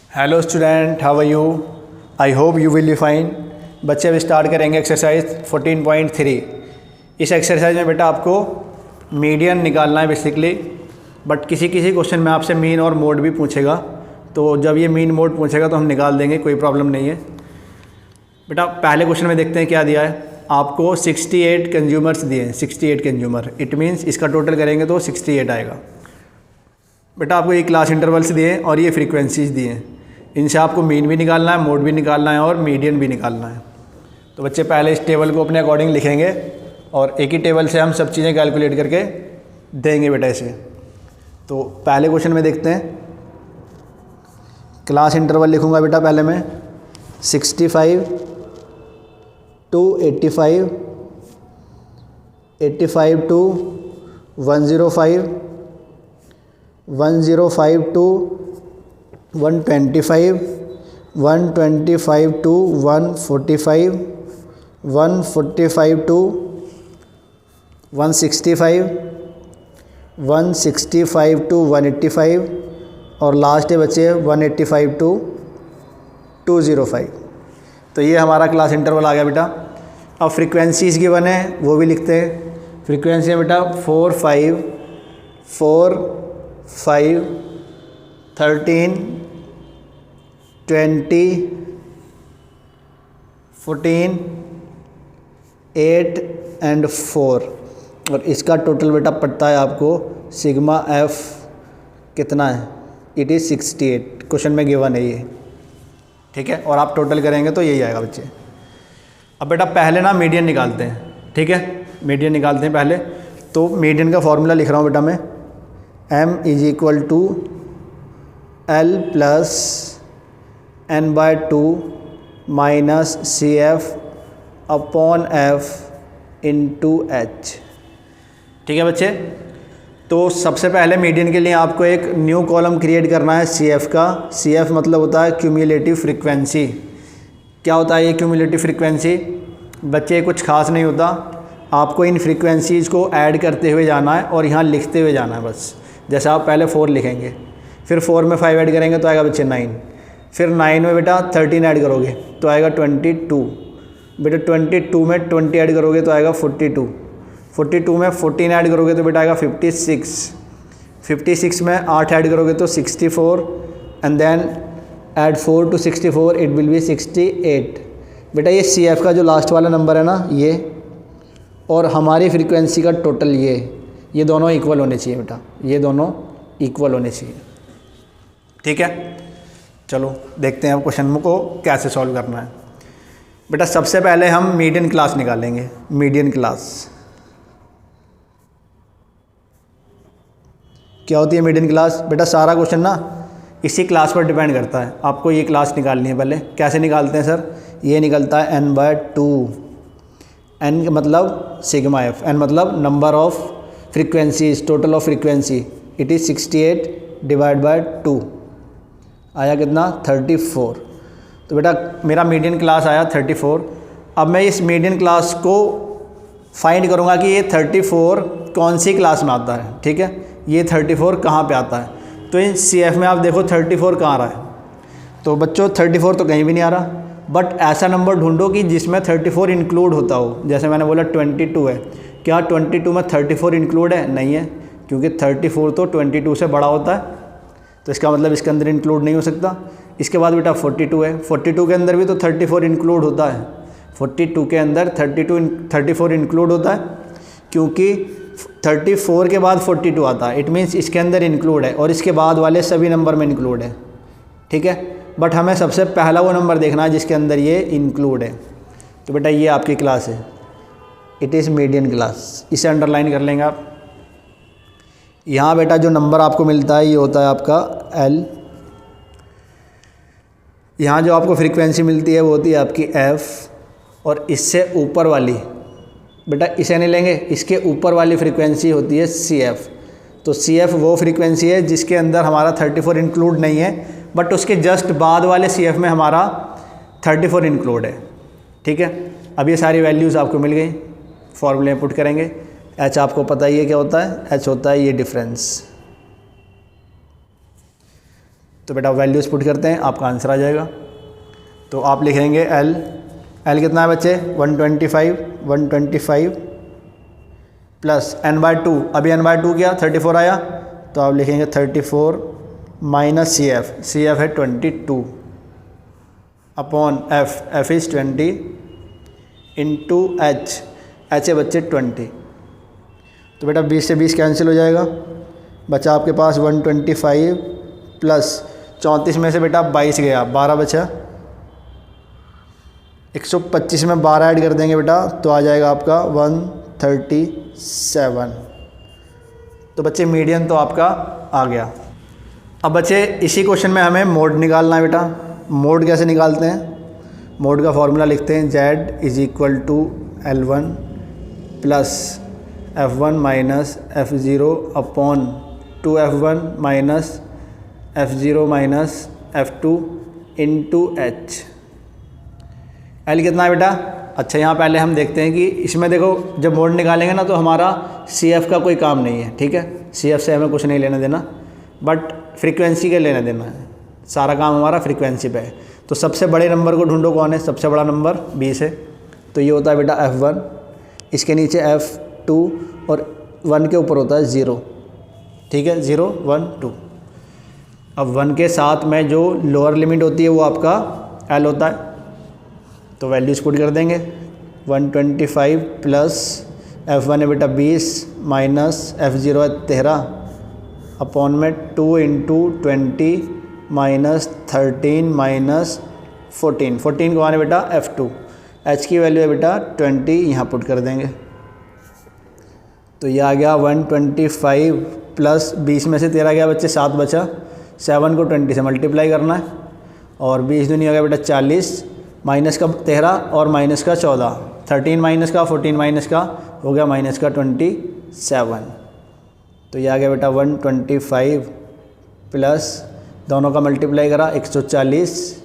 Hello student, how are you? I hope you will be fine. बच्चे अब start करेंगे exercise 14.3। इस exercise में बेटा आपको मीडियन निकालना है बेसिकली, बट किसी किसी क्वेश्चन में आपसे मीन और मोड भी पूछेगा, तो जब ये मीन मोड पूछेगा तो हम निकाल देंगे, कोई प्रॉब्लम नहीं है। बेटा पहले क्वेश्चन में देखते हैं क्या दिया है। आपको 68 कंज्यूमर्स दिए हैं, 68 कंज्यूमर, इट मीन्स इसका टोटल करेंगे तो 68 आएगा। बेटा आपको ये क्लास इंटरवल्स दिए हैं और ये फ्रीक्वेंसीज दिए हैं, इनसे आपको मीन भी निकालना है, मोड भी निकालना है और मीडियन भी निकालना है। तो बच्चे पहले इस टेबल को अपने अकॉर्डिंग लिखेंगे और एक ही टेबल से हम सब चीज़ें कैलकुलेट करके देंगे बेटा इसे। तो पहले क्वेश्चन में देखते हैं, क्लास इंटरवल लिखूंगा बेटा पहले मैं 65 to 85, 85 to 105, 105 to 125, 125 to 145, 145 to 165, 165 to 185 और लास्ट है बच्चे 185 to 205। तो ये हमारा क्लास इंटरवल आ गया बेटा। अब फ्रीक्वेंसीज गिवन है वो भी लिखते हैं। फ्रीक्वेंसी है बेटा 4, 5, 4, 5, 13, 20, 14, 8 एंड 4 और इसका टोटल बेटा पड़ता है आपको सिग्मा एफ कितना है, इट इज़ 68। क्वेश्चन में गिवन है ये, ठीक है, और आप टोटल करेंगे तो यही आएगा बच्चे। अब बेटा पहले ना मीडियन निकालते हैं, ठीक है, मीडियन निकालते हैं पहले। तो मीडियन का फॉर्मूला लिख रहा हूँ बेटा मैं, m is equal to L plus n/2 minus CF upon F into H। ठीक है बच्चे, तो सबसे पहले मीडियन के लिए आपको एक न्यू कॉलम क्रिएट करना है CF का। CF मतलब होता है क्यूमुलेटिव फ्रीक्वेंसी। क्या होता है ये क्यूमुलेटिव फ्रीक्वेंसी? बच्चे कुछ खास नहीं होता, आपको इन फ्रीक्वेंसीज़ को ऐड करते हुए जाना है और यहाँ लिखते हुए जाना है बस। जैसे आप पहले 4 लिखेंगे, फिर 4 में 5 ऐड करेंगे तो आएगा बच्चे 9, फिर 9 में बेटा 13 ऐड करोगे तो आएगा 22, बेटा 22 में 20 ऐड करोगे तो आएगा 42, 42 में 14 ऐड करोगे तो बेटा आएगा 56, 56 में 8 ऐड करोगे तो 64 and then add 4 to 64 it will be 68। बेटा ये CF का जो लास्ट वाला नंबर है ना ये, और हमारी फ्रीक्वेंसी का टोटल ये दोनों इक्वल होने चाहिए बेटा, ये दोनों इक्वल होने चाहिए, ठीक है। चलो देखते हैं अब क्वेश्चन को कैसे सॉल्व करना है। बेटा सबसे पहले हम मीडियन क्लास निकालेंगे। मीडियन क्लास क्या होती है? मीडियन क्लास बेटा सारा क्वेश्चन ना इसी क्लास पर डिपेंड करता है। आपको ये क्लास निकालनी है पहले। कैसे निकालते हैं सर? ये निकलता है n/2। n मतलब सिग्मा एफ, n मतलब number of frequencies, total of frequency, it is 68 divide by 2 आया कितना? 34। तो बेटा मेरा मीडियन क्लास आया 34। अब मैं इस मीडियन क्लास को फाइंड करूँगा कि ये 34 कौन सी क्लास में आता है, ठीक है, ये 34 कहाँ पे आता है। तो इन CF में आप देखो 34 कहाँ आ रहा है, तो बच्चों 34 तो कहीं भी नहीं आ रहा, बट ऐसा नंबर ढूंढो कि जिसमें 34 इंक्लूड होता हो। जैसे मैंने बोला 22 है, क्या 22 में 34 इंक्लूड है? नहीं है, क्योंकि 34 तो 22 से बड़ा होता है, तो इसका मतलब इसके अंदर इंक्लूड नहीं हो सकता। इसके बाद बेटा 42 है, 42 के अंदर भी तो 34 इंक्लूड होता है, 42 के अंदर 34 इंक्लूड होता है, क्योंकि 34 के बाद 42 आता है, इट मीन्स इसके अंदर इंक्लूड है और इसके बाद वाले सभी नंबर में इंक्लूड है, ठीक है। बट हमें सबसे पहला वो नंबर देखना है जिसके अंदर ये इंक्लूड है। तो बेटा ये आपकी क्लास है, इट इज़ मीडियन क्लास, इसे अंडरलाइन कर लेंगे आप। यहाँ बेटा जो नंबर आपको मिलता है ये होता है आपका L। यहाँ जो आपको फ्रीक्वेंसी मिलती है वो होती है आपकी F, और इससे ऊपर वाली बेटा इसे नहीं लेंगे, इसके ऊपर वाली फ्रीक्वेंसी होती है CF। तो CF वो फ्रीक्वेंसी है जिसके अंदर हमारा 34 इंक्लूड नहीं है, बट उसके जस्ट बाद वाले CF में हमारा 34 इंक्लूड है, ठीक है। अब ये सारी वैल्यूज़ आपको मिल गई, फॉर्मूले में पुट करेंगे। H आपको पता ही है क्या होता है, H होता है ये डिफरेंस। तो बेटा वैल्यूज़ पुट करते हैं, आपका आंसर आ जाएगा। तो आप लिखेंगे एल कितना है बच्चे 125 प्लस n/2, अभी n/2 क्या 34 आया, तो आप लिखेंगे 34 माइनस सी एफ है 22 upon F is 20 into H है बच्चे 20। तो बेटा 20 से 20 कैंसिल हो जाएगा, बचा आपके पास 125 प्लस 34 में से बेटा 22 गया, 12 बचा, 125 में 12 ऐड कर देंगे बेटा तो आ जाएगा आपका 137। तो बच्चे मीडियन तो आपका आ गया। अब बच्चे इसी क्वेश्चन में हमें मोड निकालना है बेटा। मोड कैसे निकालते हैं? मोड का फॉर्मूला लिखते हैं Z = L1 plus F1 minus F0 upon 2F1 minus F0 minus F2 into H। L कितना है बेटा? अच्छा यहाँ पहले हम देखते हैं कि इसमें देखो जब मोड निकालेंगे ना तो हमारा CF का कोई काम नहीं है, ठीक है। CF से हमें कुछ नहीं लेना देना, बट फ्रीक्वेंसी के लेना देना है, सारा काम हमारा फ्रीक्वेंसी पे है। तो सबसे बड़े नंबर को ढूंढो, कौन है सबसे बड़ा नंबर? 20 है, तो ये होता है बेटा F1, इसके नीचे F2 और 1 के ऊपर होता है 0, ठीक है, 0 1 2। अब 1 के साथ में जो लोअर लिमिट होती है वो आपका L होता है, तो वैल्यूज पुट कर देंगे। 125 प्लस F1 है बेटा 20 माइनस F0 है 13 अपॉन में 2 इंटू 20 माइनस 13 माइनस 14 को आने बेटा F2, H की वैल्यू है बेटा 20, यहाँ पुट कर देंगे। तो ये आ गया 125 प्लस 20 में से 13 गया बच्चे 7 बचा, 7 को 20 से मल्टीप्लाई करना है और 20 दूनी हो गया बेटा 40, माइनस का 13 और माइनस का 14, 13 माइनस का 14 माइनस का हो गया माइनस का 27। तो ये आ गया बेटा 125 प्लस दोनों का मल्टीप्लाई करा 140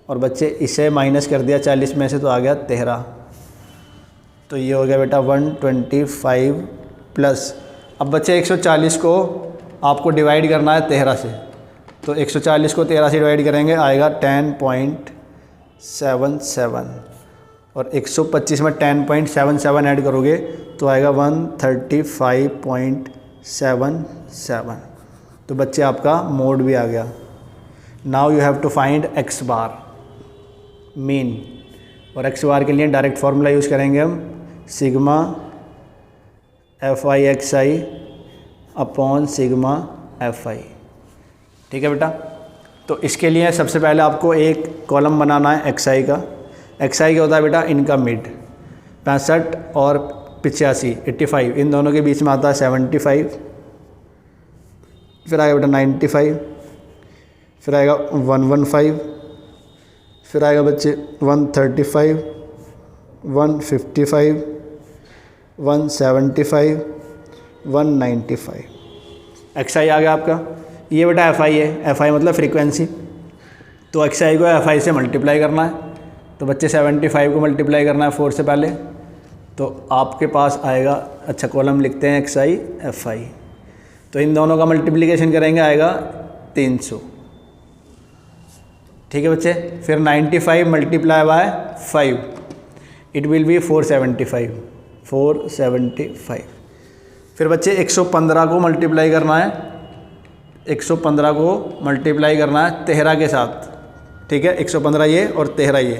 और बच्चे इसे माइनस कर दिया 40 में से तो आ गया 13। तो ये हो गया बेटा 125 प्लस, अब बच्चे 140 को आपको डिवाइड करना है 13 से, तो 140 को 13 से डिवाइड करेंगे आएगा 10.77 और 125 में 10.77 ऐड करोगे तो आएगा 135.77। तो बच्चे आपका मोड भी आ गया। Now you have to find x bar mean, और x बार के लिए डायरेक्ट फार्मूला यूज़ करेंगे हम, sigma FI/XI upon sigma FI, ठीक है बेटा। तो इसके लिए सबसे पहले आपको एक कॉलम बनाना है XI का। XI क्या होता है बेटा? इनका मिड 65 और 85 85, इन दोनों के बीच में आता है 75, फिर आएगा बेटा 95, फिर आएगा 115, फिर आएगा बच्चे 135, 155, 175, 195। XI आ गया आपका। ये बेटा FI है, FI मतलब फ्रीक्वेंसी, तो XI को FI से मल्टीप्लाई करना है। तो बच्चे 75 को मल्टीप्लाई करना है 4 से पहले, तो आपके पास आएगा, अच्छा कॉलम लिखते हैं XI FI, तो इन दोनों का मल्टीप्लिकेशन करेंगे आएगा 300, ठीक है बच्चे। फिर 95 multiply by 5 it will B 475। फिर बच्चे 115 को मल्टीप्लाई करना है, 115 को मल्टीप्लाई करना है 13 के साथ, ठीक है, 115 ये और 13 ये,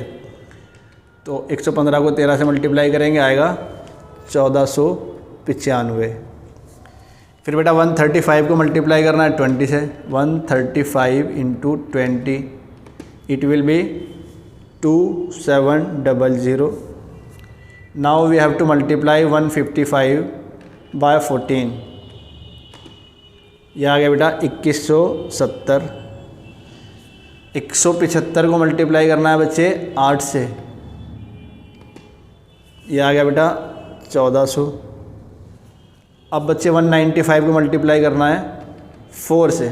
तो 115 को 13 से मल्टीप्लाई करेंगे आएगा 1495। फिर बेटा 135 को मल्टीप्लाई करना है 20 से, 135 into 20 it will be 2700। Now we have to multiply 155 by 14, यह आ गया बेटा 2170। 175 को मल्टीप्लाई करना है बच्चे 8 से, यह आ गया बेटा 1400। अब बच्चे 195 को मल्टीप्लाई करना है 4 से,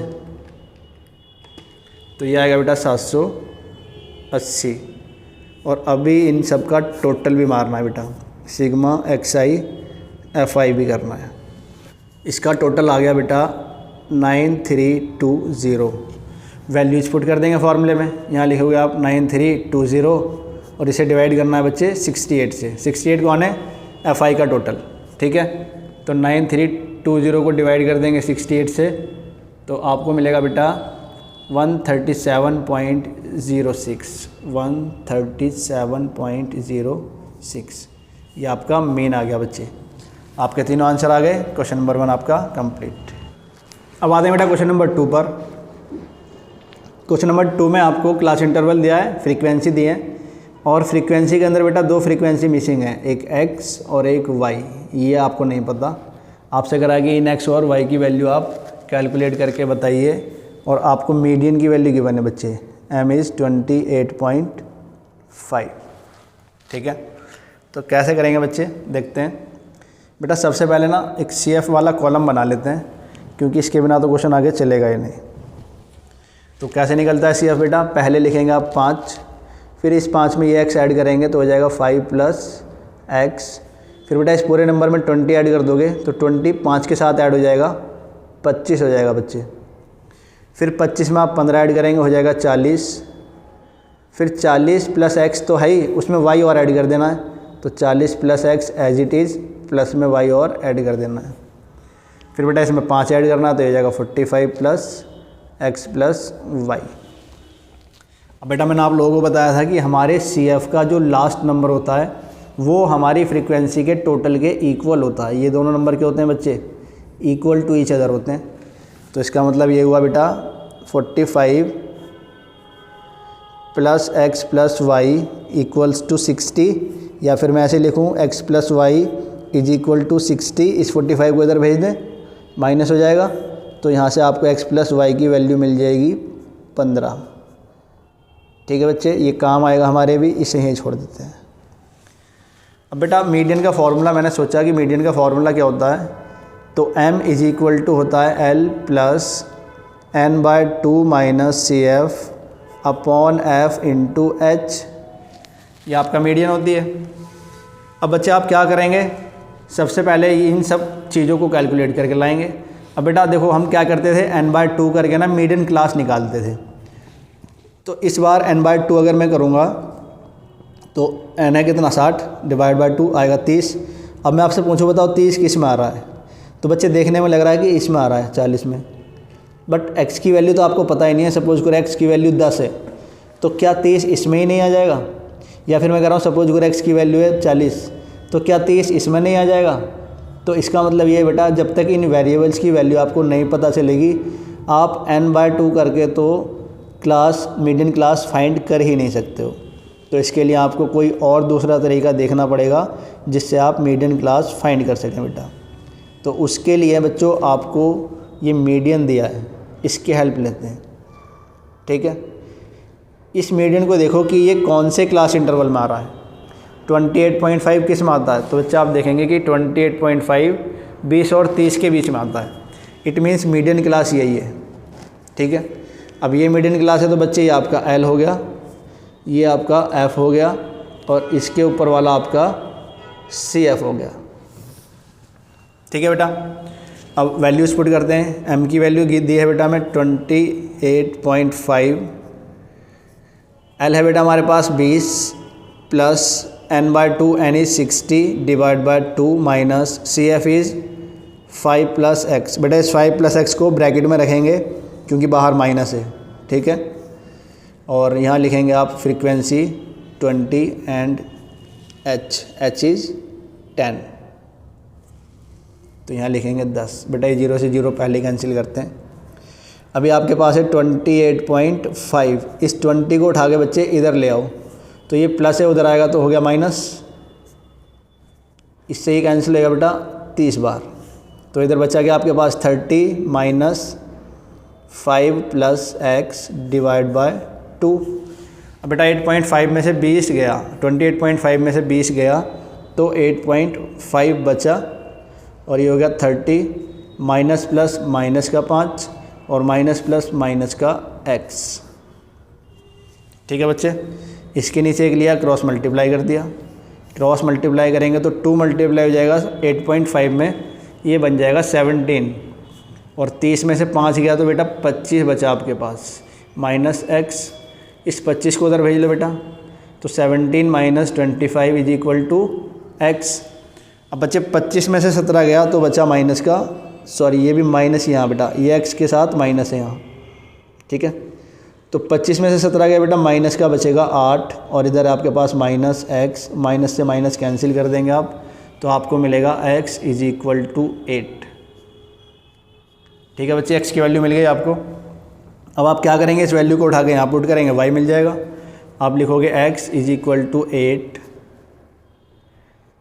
तो यह आएगा बेटा 780। और अभी इन सब का टोटल भी मारना है बेटा, सिग्मा XI FI भी करना है। इसका टोटल आ गया बेटा 9320। वैल्यूज पुट कर देंगे फॉर्मूले में। यहाँ लिखोगे आप 9320 और इसे डिवाइड करना है बच्चे 68 से। 68 कौन है? FI का टोटल, ठीक है। तो 9320 को डिवाइड कर देंगे 68 से, तो आपको मिलेगा बेटा 137.06। 137.06 ये आपका मेन आ गया बच्चे। आपके तीनों आंसर आ गए। क्वेश्चन नंबर 1 आपका कंप्लीट। अब आते हैं बेटा क्वेश्चन नंबर 2 पर। क्वेश्चन नंबर 2 में आपको क्लास इंटरवल दिया है, फ्रीक्वेंसी दी है, और फ्रीक्वेंसी के अंदर बेटा 2 फ्रीक्वेंसी मिसिंग है, एक x और एक y। ये आपको नहीं पता, आपसे करा कि इन x और y की वैल्यू आप कैलकुलेट करके बताइए, और आपको मीडियन की वैल्यू गिवन है बच्चे, m इज़ 28.5, ठीक है। तो कैसे करेंगे बच्चे, देखते हैं। बेटा सबसे पहले ना एक CF वाला कॉलम बना लेते हैं, क्योंकि इसके बिना तो क्वेश्चन आगे चलेगा ही नहीं। तो कैसे निकलता है CF बेटा, पहले लिखेंगे आप 5, फिर इस 5 में ये x ऐड करेंगे तो हो जाएगा 5 + x। फिर बेटा इस पूरे नंबर में 20 ऐड कर दोगे तो 20 5 के साथ ऐड हो जाएगा 25 हो जाएगा बच्चे। फिर 25 में आप 15 ऐड करेंगे हो जाएगा 40। फिर 40 + x तो है ही, उसमें y और ऐड कर देना है, तो 40 + x as it is, plus में y और ऐड कर देना है। फिर बेटा इसमें 5 ऐड करना है तो हो जाएगा 45 + x + y। अब बेटा मैंने आप लोगों को बताया था कि हमारे CF का जो लास्ट नंबर होता है वो हमारी फ्रीक्वेंसी के टोटल के इक्वल होता है। ये दोनों नंबर के होते हैं बच्चे, इक्वल टू ईच अदर होते हैं। तो इसका मतलब ये हुआ बेटा 45 + x + y = 60, या फिर मैं ऐसे लिखूँ x + y = 60। इस 45 को इधर भेज दें, माइनस हो जाएगा, तो यहाँ से आपको x + y की वैल्यू मिल जाएगी 15, ठीक है बच्चे। ये काम आएगा हमारे भी, इसे ही छोड़ देते हैं। अब बेटा मीडियन का फार्मूला, मैंने सोचा कि मीडियन का फार्मूला क्या होता है, तो m = होता है L + n/2 - CF / f × h। ये आपका मीडियन होती है। अब बच्चे आप क्या करेंगे, सबसे पहले इन सब चीज़ों को कैलकुलेट करके लाएंगे। अब बेटा देखो हम क्या करते थे, n/2 करके ना मीडियन क्लास निकालते थे। तो इस बार n/2 अगर मैं करूँगा तो n है कितना 60 / 2 आएगा 30। अब मैं आपसे पूछूँ बताओ 30 किस में आ रहा है, तो बच्चे देखने में लग रहा है कि इसमें आ रहा है 40 में, बट x की वैल्यू तो आपको पता ही नहीं है। सपोज करो x की वैल्यू 10 है, तो क्या 30 इसमें ही नहीं आ जाएगा? या फिर मैं कह रहा हूँ सपोज करो x की वैल्यू है 40, तो क्या 30 इसमें नहीं आ जाएगा? तो इसका मतलब ये बेटा जब तक इन वेरिएबल्स की वैल्यू आपको नहीं पता चलेगी, आप n/2 करके तो क्लास मीडियन क्लास फाइंड कर ही नहीं सकते हो। तो इसके लिए आपको कोई और दूसरा तरीका देखना पड़ेगा जिससे आप मीडियन क्लास फाइंड कर सकें बेटा। तो उसके लिए बच्चों आपको ये मीडियन दिया है, इसकी हेल्प लेते हैं, ठीक है। इस मीडियन को देखो कि ये कौन से क्लास इंटरवल में आ रहा है। 28.5 किस में आता है, तो बच्चा आप देखेंगे कि 28.5 20 और 30 के बीच में आता है। इट मीन्स मीडियन क्लास यही है, ठीक है। अब ये मीडियन क्लास है तो बच्चे ये आपका L हो गया, ये आपका F हो गया, और इसके ऊपर वाला आपका CF हो गया, ठीक है बेटा। अब वैल्यूज़ पुट करते हैं। m की वैल्यू दी है बेटा में 28.5, L है बेटा हमारे पास 20 + n/2, n is 60 / 2 - CF is 5 + x। बेटा इस 5 + x को ब्रैकेट में रखेंगे क्योंकि बाहर माइनस है, ठीक है। और यहाँ लिखेंगे आप फ्रीक्वेंसी 20 एंड h इज़ 10, तो यहाँ लिखेंगे 10। बेटा ये 0 से 0 पहले कैंसिल करते हैं। अभी आपके पास है 28.5, इस 20 को उठा के बच्चे इधर ले आओ, तो ये प्लस है उधर आएगा तो हो गया माइनस, इससे ही कैंसिल होगा बेटा 30 बार। तो इधर बचा गया आपके पास 30 - 5 + x / 2। अब बेटा 8.5 में से 20 गया, 28.5 में से 20 गया तो 8.5 बचा, और ये हो गया 30 माइनस प्लस माइनस का 5 और माइनस प्लस माइनस का x, ठीक है बच्चे। इसके नीचे एक लिया, क्रॉस मल्टीप्लाई कर दिया, क्रॉस मल्टीप्लाई करेंगे तो 2 मल्टीप्लाई हो जाएगा 8.5 में, ये बन जाएगा 17, और 30 में से 5 गया तो बेटा 25 बचा आपके पास, माइनस एक्स, इस 25 को उधर भेज लो बेटा, तो 17 minus 25 is equal to x. अब बच्चे 25 में से 17 गया तो बचा माइनस का, सॉरी ये भी माइनस यहाँ बेटा, ये एक्स के साथ माइनस है यहाँ, ठीक है। तो 25 में से 17 गया बेटा, माइनस का बचेगा 8 और इधर आपके पास माइनस एक्स, माइनस से माइनस कैंसिल कर देंगे आप, तो आपको मिलेगा x इज इक्वल टू 8। ठीक है बच्चे, x की वैल्यू मिल गई आपको। अब आप क्या करेंगे, इस वैल्यू को उठा के यहाँ पुट करेंगे, y मिल जाएगा। आप लिखोगे x is equal to 8,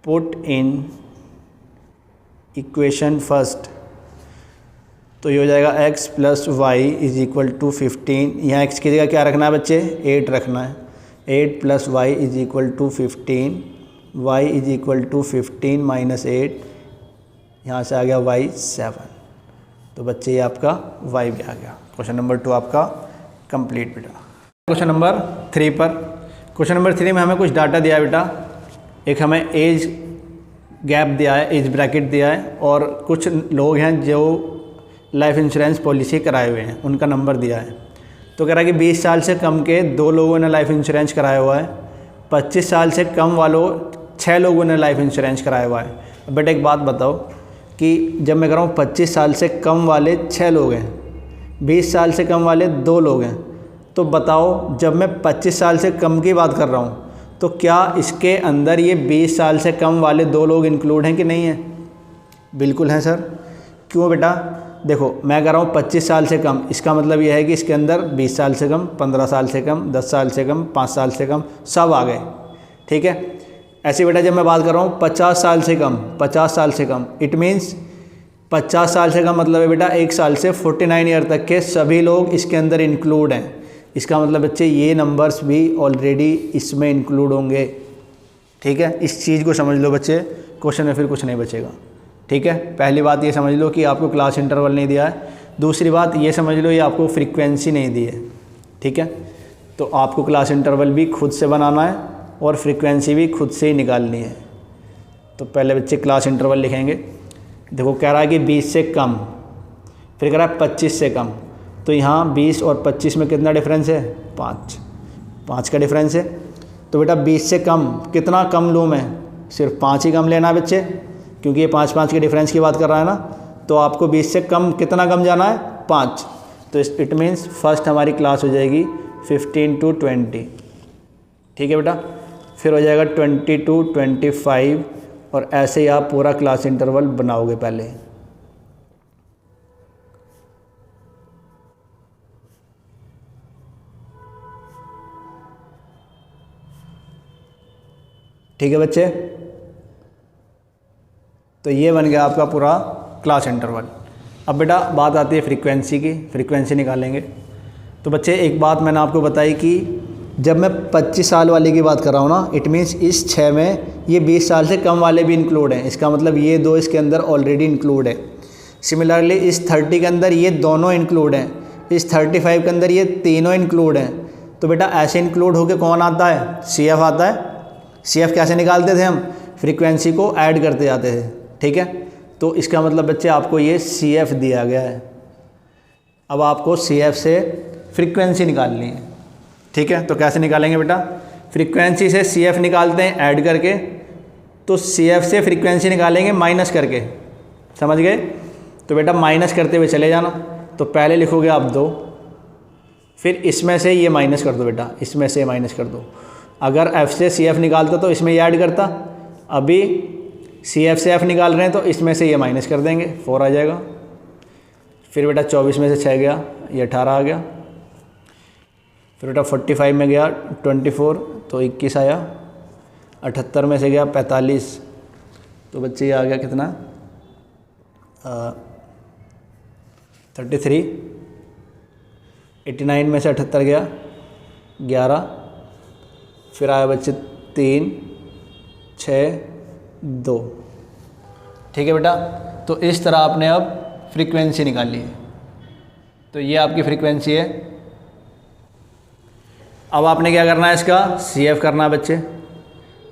put in equation first, तो ये हो जाएगा x plus y is equal to 15। यहाँ x की जगह क्या रखना है बच्चे, 8 रखना है। 8 plus y is equal to 15, y is equal to 15 minus 8, यहाँ से आ गया y 7। तो बच्चे ये आपका y भी आ गया। क्वेश्चन नंबर 2 आपका कंप्लीट बेटा। क्वेश्चन नंबर 3 पर, क्वेश्चन नंबर 3 में हमें कुछ डाटा दिया है बेटा। एक हमें एज गैप दिया है, एज ब्रैकेट दिया है, और कुछ लोग हैं जो लाइफ इंश्योरेंस पॉलिसी कराए हुए हैं, उनका नंबर दिया है। तो कह रहा है कि 20 साल से कम के 2 लोगों ने लाइफ इंश्योरेंस कराया हुआ है, 25 साल से कम वालों 6 लोगों ने लाइफ इंश्योरेंस कराया हुआ है। अब बेटा एक बात बताओ कि जब मैं कह रहा हूँ 25 साल से कम वाले 6 लोग हैं, 20 साल से कम वाले 2 लोग हैं, तो बताओ जब मैं 25 साल से कम की बात कर रहा हूँ तो क्या इसके अंदर ये 20 साल से कम वाले 2 लोग इंक्लूड हैं कि नहीं हैं? बिल्कुल हैं सर। क्यों बेटा? देखो मैं कह रहा हूँ 25 साल से कम, इसका मतलब ये है कि इसके अंदर 20 साल से कम, 15 साल से कम, 10 साल से कम, 5 साल से कम सब आ गए, ठीक है। ऐसे बेटा जब मैं बात कर रहा हूँ 50 साल से कम, 50 साल से कम, इट मीन्स 50 साल से कम मतलब है बेटा 1 साल से 49 ईयर तक के सभी लोग इसके अंदर इंक्लूड हैं। इसका मतलब बच्चे ये नंबर्स भी ऑलरेडी इसमें इंक्लूड होंगे, ठीक है। इस चीज़ को समझ लो बच्चे, क्वेश्चन में फिर कुछ नहीं बचेगा, ठीक है। पहली बात ये समझ लो कि आपको क्लास इंटरवल नहीं दिया है। दूसरी बात ये समझ लो ये आपको फ्रीक्वेंसी नहीं दी है, ठीक है। तो आपको क्लास इंटरवल भी खुद से बनाना है और फ्रीक्वेंसी भी खुद से ही निकालनी है। तो पहले बच्चे क्लास इंटरवल लिखेंगे। देखो कह रहा है कि 20 से कम, फिर कह रहा है 25 से कम, तो यहाँ 20 और 25 में कितना डिफरेंस है? 5 का डिफरेंस है। तो बेटा 20 से कम कितना कम लूँ मैं? सिर्फ 5 ही कम लेना है बच्चे, क्योंकि ये 5 के डिफरेंस की बात कर रहा है ना। तो आपको 20 से कम कितना कम जाना है? 5। तो इट मीन्स फर्स्ट हमारी क्लास हो जाएगी 15 to 20, ठीक है बेटा। फिर हो जाएगा 20 to 25 और ऐसे ही आप पूरा क्लास इंटरवल बनाओगे पहले। ठीक है बच्चे, तो ये बन गया आपका पूरा क्लास इंटरवल। अब बेटा बात आती है फ्रीक्वेंसी की, फ्रीक्वेंसी निकालेंगे। तो बच्चे एक बात मैंने आपको बताई कि जब मैं 25 साल वाले की बात कर रहा हूँ ना, इट मीन्स इस 6 में ये 20 साल से कम वाले भी इंक्लूड हैं। इसका मतलब ये 2 इसके अंदर ऑलरेडी इंक्लूड है। सिमिलरली इस 30 के अंदर ये दोनों इंक्लूड हैं, इस 35 के अंदर ये तीनों इंक्लूड हैं। तो बेटा ऐसे इंक्लूड होके कौन आता है? CF आता है। CF कैसे निकालते थे हम? फ्रीक्वेंसी को ऐड करते जाते थे, ठीक है। तो इसका मतलब बच्चे आपको ये CF दिया गया है। अब आपको CF से फ्रीक्वेंसी निकालनी है, ठीक है। तो कैसे निकालेंगे बेटा? फ्रीक्वेंसी से CF निकालते हैं ऐड करके, तो CF से फ्रीक्वेंसी निकालेंगे माइनस करके, समझ गए? तो बेटा माइनस करते हुए चले जाना। तो पहले लिखोगे आप 2, फिर इसमें से ये माइनस कर दो बेटा, इसमें से माइनस कर दो। अगर F से CF निकालता तो इसमें ये ऐड करता, अभी CF से F निकाल रहे हैं तो इसमें से ये माइनस कर देंगे, 4 आ जाएगा। फिर बेटा 24 में से 6 गया, ये 18 आ गया। फिर बेटा 45 में गया 24, तो 21 आया। 78 में से गया 45, तो बच्चे ये आ गया कितना? 33। 89 में से 78 गया 11, फिर आया बच्चे 3, 6, 2, ठीक है बेटा। तो इस तरह आपने अब फ्रीक्वेंसी निकाली है। तो ये आपकी फ्रीक्वेंसी है। अब आपने क्या करना है? इसका CF करना है बच्चे।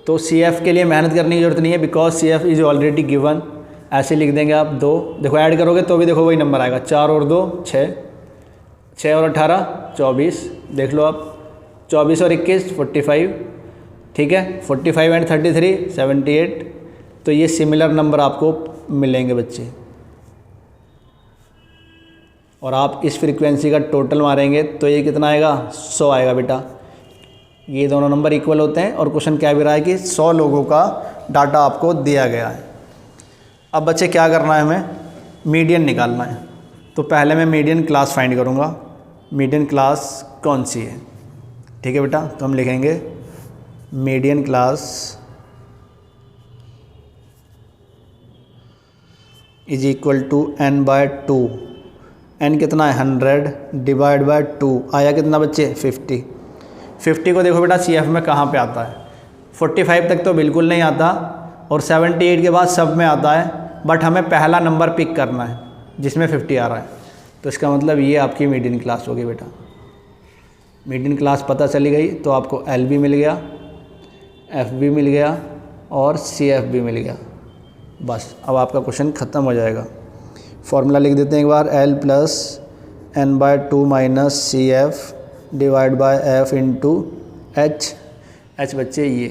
तो CF के लिए मेहनत करने की ज़रूरत नहीं है, because CF is already given. ऐसे लिख देंगे आप 2, देखो ऐड करोगे तो भी देखो वही नंबर आएगा, 4 और 2 6, 6 और 18 24, देख लो आप, 24 और 21 45, ठीक है, 45 एंड 33 78। तो ये सिमिलर नंबर आपको मिलेंगे बच्चे, और आप इस फ्रीक्वेंसी का टोटल मारेंगे तो ये कितना आएगा, 100 आएगा बेटा। ये दोनों नंबर इक्वल होते हैं, और क्वेश्चन क्या भी रहा है कि 100 लोगों का डाटा आपको दिया गया है। अब बच्चे क्या करना है, हमें मीडियन निकालना है। तो पहले मैं मीडियन क्लास फाइंड करूँगा, मीडियन क्लास कौन सी है, ठीक है बेटा। तो हम लिखेंगे median class is equal to n/2। n कितना है 100 डिवाइड बाय 2 आया कितना बच्चे 50। 50 को देखो बेटा CF में कहाँ पे आता है, 45 तक तो बिल्कुल नहीं आता, और 78 के बाद सब में आता है, बट हमें पहला नंबर पिक करना है जिसमें 50 आ रहा है। तो इसका मतलब ये आपकी मीडियन क्लास होगी बेटा। मीडियन क्लास पता चली गई तो आपको L भी मिल गया, F भी मिल गया और CF भी मिल गया। बस अब आपका क्वेश्चन ख़त्म हो जाएगा। फॉर्मूला लिख देते हैं एक बार, L + n/2 minus CF divide by F into H। H बच्चे ये,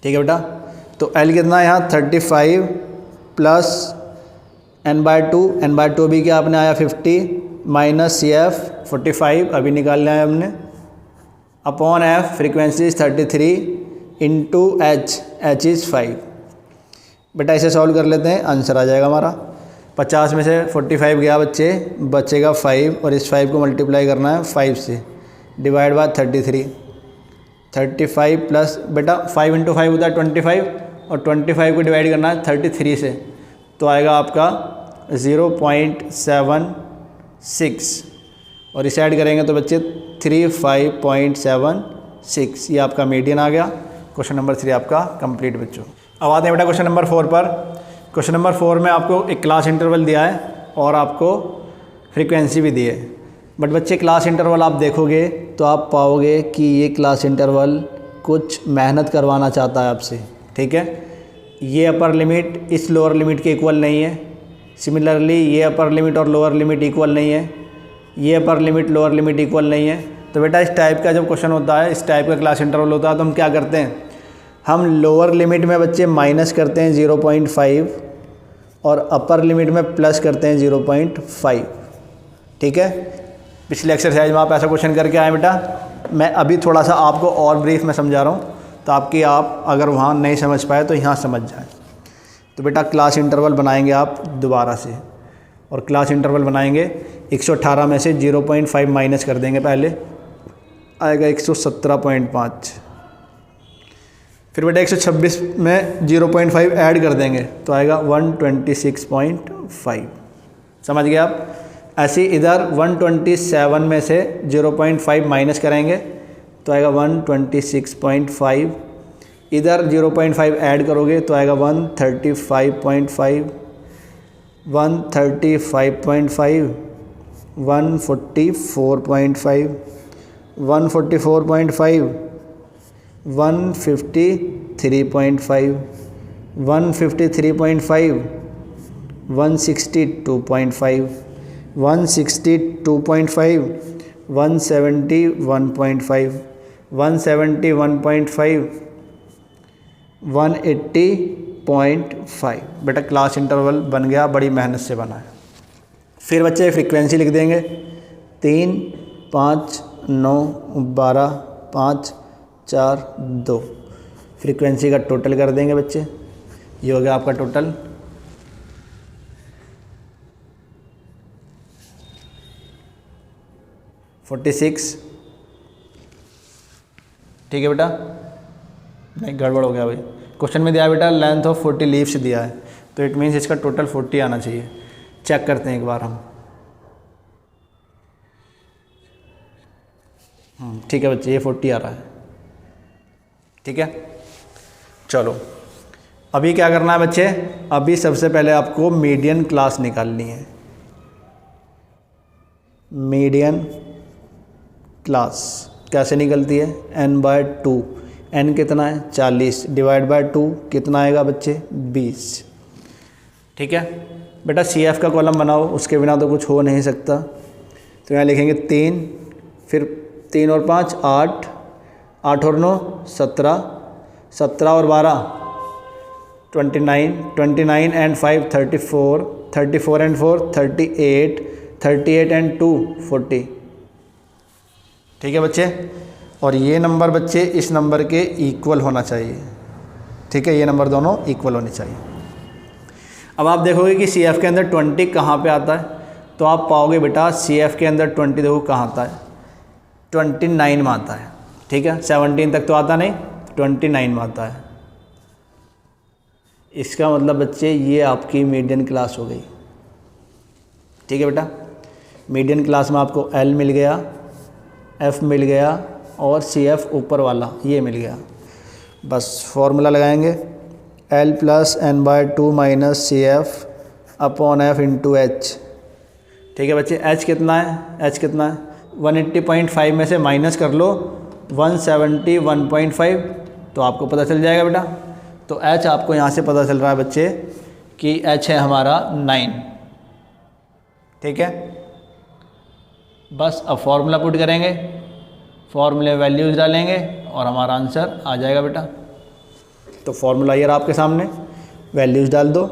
ठीक है बेटा। तो L कितना है यहाँ 35 प्लस n/2 भी क्या आपने आया 50 माइनस CF 45 अभी निकालना है हमने, upon F frequency 33 into H is 5। बेटा इसे सॉल्व कर लेते हैं, आंसर आ जाएगा हमारा। 50 में से 45 गया बच्चे, बचेगा 5, और इस 5 को मल्टीप्लाई करना है 5 से, डिवाइड बाय 33। 35 प्लस बेटा 5 इंटू 5 होता है 25, और 25 को डिवाइड करना है 33 से, तो आएगा आपका 0.76, और इसे ऐड करेंगे तो बच्चे 35.76। ये आपका मीडियन आ गया। क्वेश्चन नंबर 3 आपका कंप्लीट बच्चों। अब आते हैं बेटा क्वेश्चन नंबर 4 पर। क्वेश्चन नंबर 4 में आपको एक क्लास इंटरवल दिया है और आपको फ्रीक्वेंसी भी दी है, बट बच्चे क्लास इंटरवल आप देखोगे तो आप पाओगे कि ये क्लास इंटरवल कुछ मेहनत करवाना चाहता है आपसे, ठीक है। ये अपर लिमिट इस लोअर लिमिट के इक्वल नहीं है, सिमिलरली ये अपर लिमिट और लोअर लिमिट इक्वल नहीं है, ये upper limit lower limit equal नहीं है। तो बेटा इस टाइप का जब क्वेश्चन होता है, इस टाइप का क्लास इंटरवल होता है, तो हम क्या करते हैं, हम लोअर लिमिट में बच्चे माइनस करते हैं 0.5 और अपर लिमिट में प्लस करते हैं 0.5, ठीक है। पिछले एक्सरसाइज में आप ऐसा क्वेश्चन करके आए बेटा। मैं अभी थोड़ा सा आपको और ब्रीफ में समझा रहा हूँ, ताकि आप अगर वहाँ नहीं समझ पाए तो यहाँ समझ जाए। तो बेटा क्लास इंटरवल बनाएंगे आप दोबारा से, और क्लास इंटरवल बनाएंगे 118 में से 0.5 माइनस कर देंगे, पहले आएगा 117.5। फिर बेटा 126 में 0.5 ऐड कर देंगे तो आएगा 126.5। समझ गए आप। ऐसे इधर 127 में से 0.5 माइनस करेंगे तो आएगा 126.5। इधर 0.5 ऐड करोगे तो आएगा 135.5, 135.5, 144.5, 144.5, 153.5, 153.5, 162.5, 162.5, 171.5, 171.5, 180.5। बेटा क्लास इंटरवल बन गया, बड़ी मेहनत से बना है। फिर बच्चे फ्रीक्वेंसी लिख देंगे 3, 5, 9, 12, 5, 4, 2। फ्रीक्वेंसी का टोटल कर देंगे बच्चे, ये हो गया आपका टोटल। $46, ठीक है बेटा। नहीं गड़बड़ हो गया भाई, क्वेश्चन में दिया बेटा लेंथ ऑफ 40 लीव्स दिया है, तो इट मीन्स इसका टोटल 40 आना चाहिए। चेक करते हैं एक बार हम। ठीक है बच्चे, ये 40 आ रहा है, ठीक है। चलो अभी क्या करना है बच्चे, अभी सबसे पहले आपको मीडियन क्लास निकालनी है। मीडियन क्लास कैसे निकलती है, n/2। n कितना है 40, डिवाइड बाय 2 कितना आएगा बच्चे 20। ठीक है बेटा, CF का कॉलम बनाओ, उसके बिना तो कुछ हो नहीं सकता। तो यहाँ लिखेंगे 3, फिर 3 और 5 8, 8 और 9 17, 17 और 12 29, 29 एंड 5 34, 34 एंड 4 38, 38 एंड 2 40। ठीक है बच्चे, और ये नंबर बच्चे इस नंबर के इक्वल होना चाहिए। ठीक है, ये नंबर दोनों इक्वल होने चाहिए। अब आप देखोगे कि CF के अंदर 20 कहाँ पे आता है, तो आप पाओगे बेटा CF के अंदर 20 देखो कहाँ आता है, 29 में आता है। ठीक है, 17 तक तो आता नहीं, 29 में आता है। इसका मतलब बच्चे ये आपकी मीडियन क्लास हो गई। ठीक है बेटा, मीडियन क्लास में आपको L मिल गया, F मिल गया और CF ऊपर वाला ये मिल गया। बस फॉर्मूला लगाएंगे, L + n/2 - CF upon F × H। ठीक है बच्चे, H कितना है, H कितना है 180.5 में से माइनस कर लो 171.5, तो आपको पता चल जाएगा बेटा। तो H आपको यहाँ से पता चल रहा है बच्चे कि H है हमारा 9। ठीक है, बस अब फॉर्मूला पुट करेंगे, फॉर्मूले वैल्यूज़ डालेंगे और हमारा आंसर आ जाएगा बेटा। तो फॉर्मूला ये रहा आपके सामने, वैल्यूज़ डाल दो।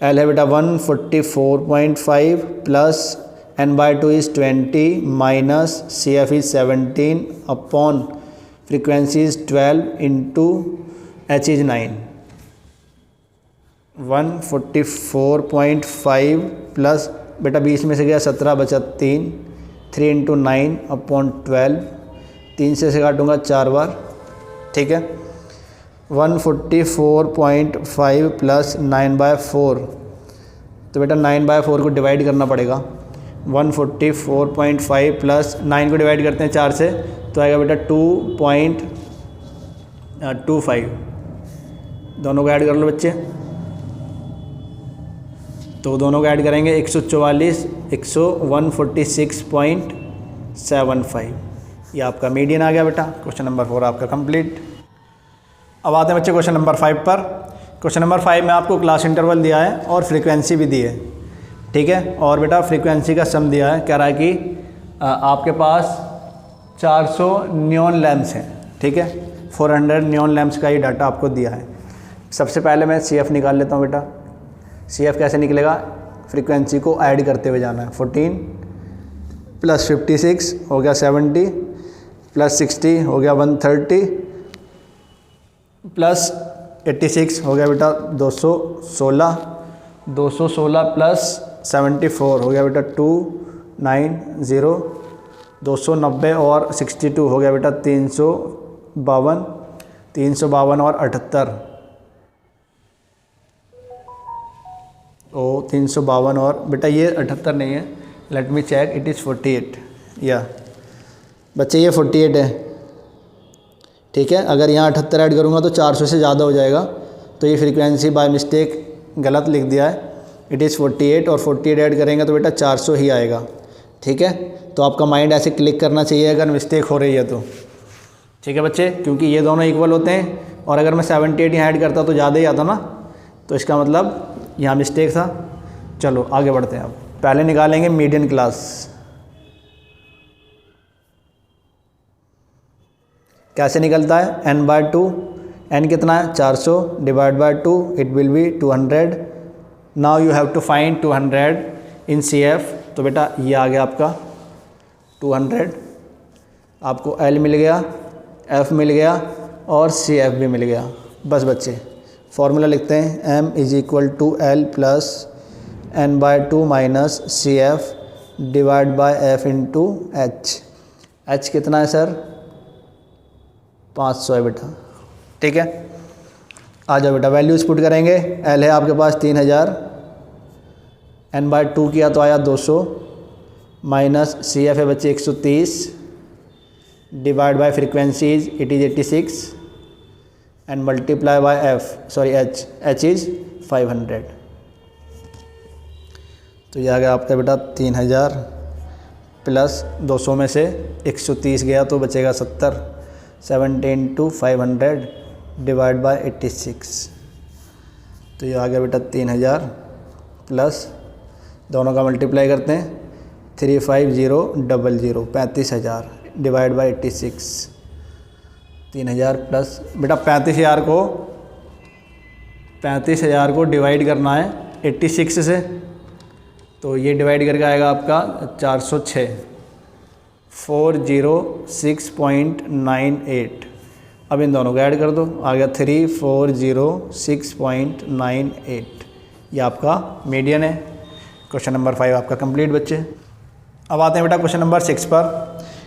L है बेटा 144.5 plus n/2 is 20 minus CF is 17 upon frequency is 12 into H is 9। 144.5 plus बेटा 20 में से गया 17 बचा 3, 3 × 9 अपॉन 12, 3 से काटूंगा 4 बार। ठीक है, 144.5 प्लस 9/4, तो बेटा 9/4 को डिवाइड करना पड़ेगा। 144.5 प्लस 9 को डिवाइड करते हैं 4 से, तो आएगा बेटा 2.25। दोनों को ऐड कर लो बच्चे, तो दोनों को ऐड करेंगे 144, 146.75। ये आपका मीडियन आ गया बेटा। क्वेश्चन नंबर 4 आपका कंप्लीट। अब आते हैं बच्चे क्वेश्चन नंबर 5 पर। क्वेश्चन नंबर 5 में आपको क्लास इंटरवल दिया है और फ्रीक्वेंसी भी दी है। ठीक है, और बेटा फ्रीक्वेंसी का सम दिया है, कह रहा है कि आपके पास 400 नियॉन लैम्प्स हैं। ठीक है, 400 नियॉन लैम्प्स का ये डाटा आपको दिया है। सबसे पहले मैं CF निकाल लेता हूँ बेटा। CF कैसे निकलेगा, फ्रीक्वेंसी को ऐड करते हुए जाना है। 14 प्लस 56 हो गया 70, प्लस 60 हो गया 130, प्लस 86 हो गया बेटा 216, 216 प्लस 74 हो गया बेटा 290, 290 और 62 हो गया बेटा 352, 352 और 78 ओ 352 और बेटा ये 78 नहीं है, let me check, it is 48। या बच्चे ये 48 है। ठीक है, अगर यहाँ 78 ऐड करूँगा तो 400 से ज़्यादा हो जाएगा, तो ये फ्रीक्वेंसी बाय मिस्टेक गलत लिख दिया है। इट इज़ 48 और 48 ऐड करेंगे तो बेटा 400 ही आएगा। ठीक है, तो आपका माइंड ऐसे क्लिक करना चाहिए अगर मिस्टेक हो रही है तो। ठीक है बच्चे, क्योंकि ये दोनों इक्वल होते हैं, और अगर मैं 78 यहाँ ऐड करता तो ज़्यादा ही आता ना, तो इसका मतलब यहाँ मिस्टेक था। चलो आगे बढ़ते हैं। अब पहले निकालेंगे मीडियन क्लास। कैसे निकलता है, n/2, n कितना है 400 divide by 2, it will be 200। Now you have to find 200 in CF। तो बेटा ये आ गया आपका 200, आपको L मिल गया, F मिल गया और CF भी मिल गया। बस बच्चे फॉर्मूला लिखते हैं, M = L plus n/2 minus CF divide by F into H। H कितना है सर, 500 है बेटा। ठीक है, आ जाओ बेटा, वैल्यूज़ पुट करेंगे। L है आपके पास 3000, n/2 किया तो आया 200, माइनस CF है बच्चे 130, divide by frequency it is 86 and multiply by H is 500। तो ये आ गया आपका बेटा 3000 प्लस 200 में से 130 गया तो बचेगा 70, 70 × 500 डिवाइड बाय 86। तो ये आ गया बेटा 3000 प्लस दोनों का मल्टीप्लाई करते हैं 35000 35,000 डिवाइड बाई 86 3,000 प्लस बेटा 35,000 को डिवाइड करना है 86 से, तो ये डिवाइड करके आएगा आपका 406 406.98। अब इन दोनों को ऐड कर दो, आ गया 3406.98। ये आपका मीडियन है। क्वेश्चन नंबर 5 आपका कंप्लीट बच्चे। अब आते हैं बेटा क्वेश्चन नंबर 6 पर।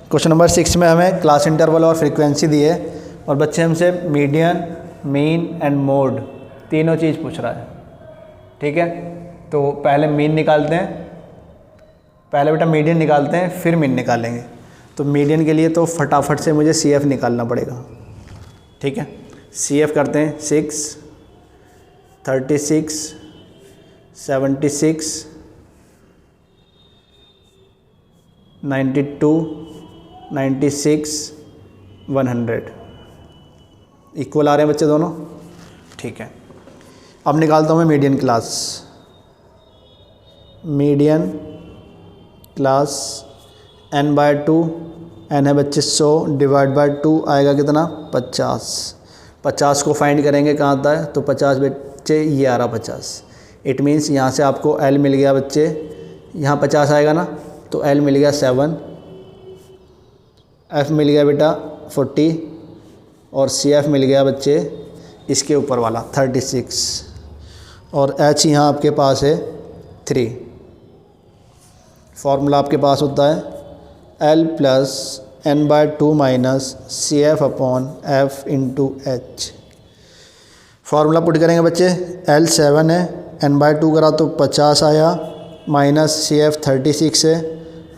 क्वेश्चन नंबर 6 में हमें क्लास इंटरवल और फ्रीक्वेंसी दी है और बच्चे हमसे मीडियन, मीन एंड मोड तीनों चीज़ पूछ रहा है। ठीक है, तो पहले मीन निकालते हैं, पहले बेटा मीडियन निकालते हैं फिर मीन निकालेंगे। तो मीडियन के लिए तो फटाफट से मुझे सी एफ निकालना पड़ेगा। ठीक है, सी एफ करते हैं 6, 36, 76, 92, 96, 100 इक्वल आ रहे हैं बच्चे दोनों। ठीक है, अब निकालता हूँ मैं median class. Median class n/2, n है बच्चे 100 डिवाइड बाय 2 आएगा कितना 50। 50 को फाइंड करेंगे कहाँ आता है, तो 50 बच्चे ये आ रहा 50। इट मीन्स यहाँ से आपको L मिल गया बच्चे, यहाँ 50 आएगा ना, तो L मिल गया 7, F मिल गया बेटा 40 और CF मिल गया बच्चे इसके ऊपर वाला 36 और H यहाँ आपके पास है 3। फॉर्मूला आपके पास होता है L plus n/2 minus CF upon F into H। Formula put करेंगे बच्चे, L 7 है, n/2 करा तो 50 आया, माइनस CF 36 है,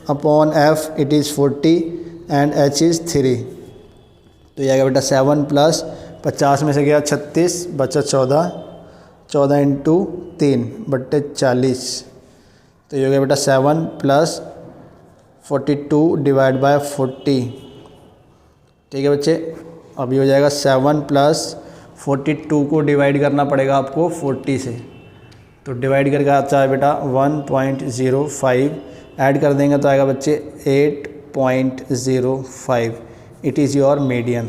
upon F it is 40 and H is 3। तो ये आएगा बेटा 7 प्लस 50 में से गया 36 बचा 14, 14 इंटू 3 बट्टे 40। तो ये हो गया बेटा 7 प्लस 42 डिवाइड बाय 40। ठीक है बच्चे, अब ये हो जाएगा 7 प्लस 42 को डिवाइड करना पड़ेगा आपको 40 से, तो डिवाइड करके आता है बेटा 1.05, ऐड कर देंगे तो आएगा बच्चे 8.05। It is your median.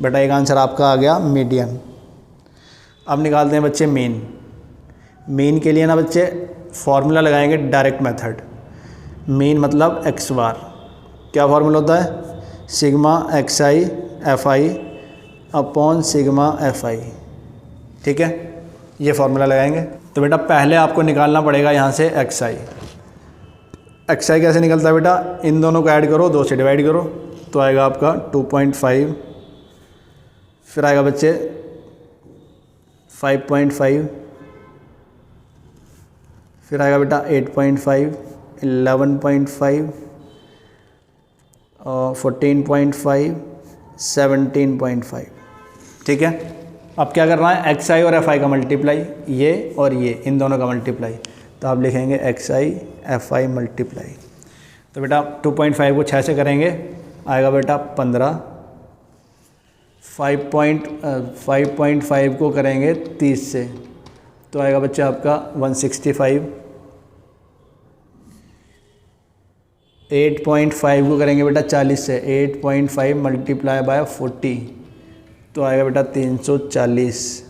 बेटा एक आंसर आपका आ गया मीडियन। अब निकालते हैं बच्चे मीन। मीन के लिए ना बच्चे फॉर्मूला लगाएंगे डायरेक्ट मेथड। मीन मतलब एक्स बार, क्या फार्मूला होता है, sigma XI FI upon sigma FI। ठीक है, ये फार्मूला लगाएंगे। तो बेटा पहले आपको निकालना पड़ेगा यहाँ से XI। XI कैसे निकलता है बेटा, इन दोनों को ऐड करो, 2 से डिवाइड करो तो आएगा आपका 2.5, फिर आएगा बच्चे 5.5, फिर आएगा बेटा 8.5, 11.5, 14.5, 17.5। ठीक है, अब क्या करना है, XI और FI का मल्टीप्लाई, ये और ये इन दोनों का मल्टीप्लाई, तो आप लिखेंगे XI FI मल्टीप्लाई। तो बेटा 2.5 को 6 से करेंगे आएगा बेटा 15, 5.5 को करेंगे 30 से तो आएगा बच्चा आपका 165, 8.5 को करेंगे बेटा 40 से, 8.5 मल्टीप्लाई बाय 40 तो आएगा बेटा 340।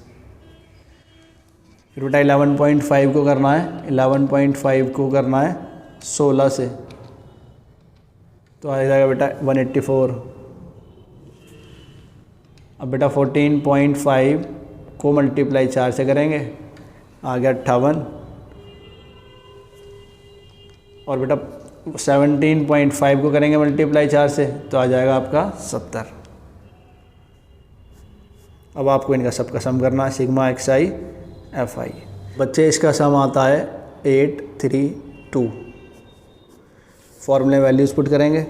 फिर बेटा 11.5 को करना है, 11.5 को करना है 16 से तो आ जाएगा बेटा 184। अब बेटा 14.5 को मल्टीप्लाई 4 से करेंगे आ गया 58 और बेटा 17.5 को करेंगे मल्टीप्लाई 4 से तो आ जाएगा आपका 70। अब आपको इनका सबका सम करना है, सिग्मा XI FI। बच्चे इसका सम आता है 832। फॉर्मूले वैल्यूज़ पुट करेंगे,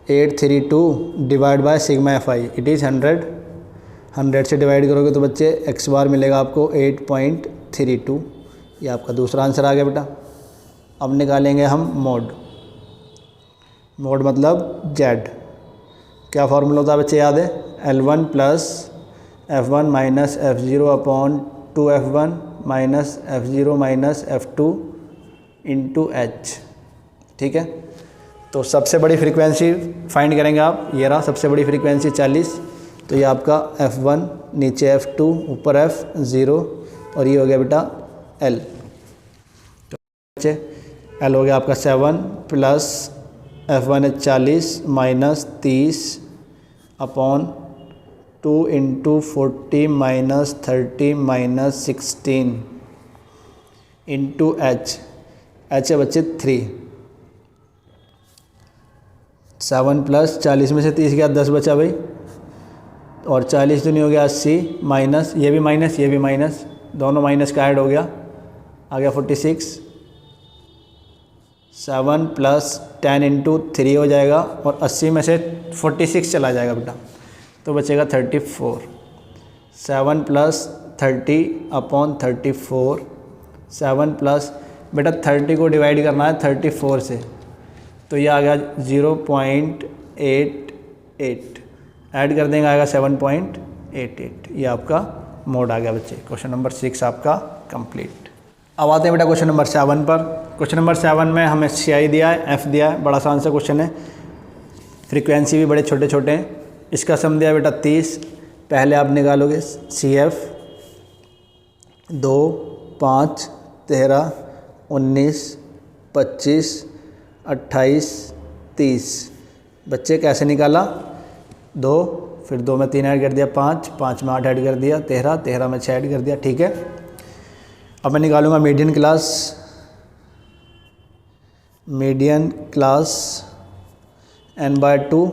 832 divide by sigma FI it is 100। 100 से डिवाइड करोगे तो बच्चे x बार मिलेगा आपको 8.32। ये आपका दूसरा आंसर आ गया बेटा। अब निकालेंगे हम मोड। मोड मतलब z। क्या फार्मूला होता है बच्चे याद है, L1 plus F1 minus F0 upon 2f1 minus f0 minus f2 into H. ठीक है, तो सबसे बड़ी फ्रीक्वेंसी फाइंड करेंगे आप, ये रहा सबसे बड़ी फ्रीक्वेंसी 40, तो ये आपका f1, नीचे f2, ऊपर f0 और ये हो गया बेटा l। तो बच्चे l हो गया आपका 7 प्लस f1 है 40 minus 30 upon 2 into 40 minus 30 minus 16 into H है बच्चे 3। 7 प्लस 40 में से 30 गया 10 बचा भाई, और 40 तो नहीं हो गया 80 माइनस ये भी माइनस, दोनों माइनस का ऐड हो गया, आ गया 46। 7 प्लस 10 इंटू 3 हो जाएगा, और 80 में से 46 चला जाएगा बेटा, तो बचेगा 34। 7 प्लस 30 अपॉन 34, 7 प्लस बेटा 30 को डिवाइड करना है 34 से, तो ये आ गया 0.88, ऐड कर देंगे आएगा 7.88। ये आपका मोड आ गया बच्चे। क्वेश्चन नंबर 6 आपका कंप्लीट। अब आते हैं बेटा क्वेश्चन नंबर 7 पर। क्वेश्चन नंबर 7 में हमें CI दिया है, F दिया है, बड़ा आसान सा क्वेश्चन है, फ्रीक्वेंसी भी बड़े छोटे छोटे हैं। इसका सम दिया बेटा 30। पहले आप निकालोगे CF 2, 5, 13, 19, 25, 28, 30। बच्चे कैसे निकाला? 2, फिर 2 में 3 ऐड कर दिया 5, 5 में 8 ऐड कर दिया 13, 13 में 6 ऐड कर दिया। ठीक है, अब मैं निकालूंगा median class n/2,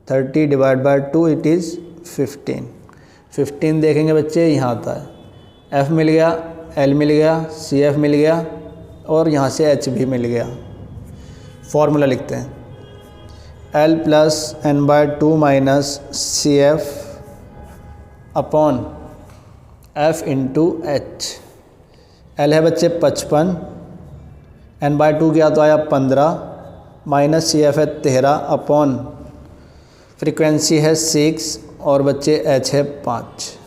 30 divide by 2 it is 15। 15 देखेंगे बच्चे यहाँ आता है, F मिल गया, L मिल गया, CF मिल गया, और यहाँ से H भी मिल गया। फॉर्मूला लिखते हैं, L plus n/2 minus CF upon F into H। L है बच्चे 55, n/2 किया तो आया 15, माइनस CF है 13 अपॉन फ्रीक्वेंसी है 6 और बच्चे H है 5,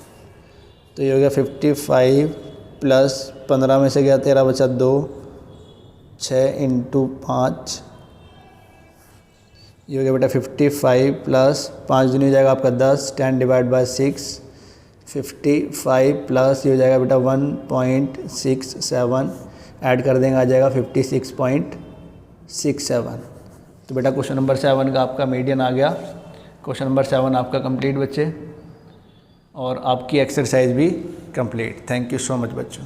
तो ये हो गया 55 प्लस 15 में से गया 13 बचा 2, 6 इंटू 5, ये हो गया बेटा 55 प्लस 5 दिन हो जाएगा आपका 10, 10 डिवाइड बाय 6, 55 प्लस ये हो जाएगा बेटा 1.67, ऐड कर देंगे आ जाएगा 56.67। तो बेटा क्वेश्चन नंबर 7 का आपका मीडियन आ गया। क्वेश्चन नंबर 7 आपका कंप्लीट बच्चे, और आपकी एक्सरसाइज भी complete. Thank you so much बच्चों।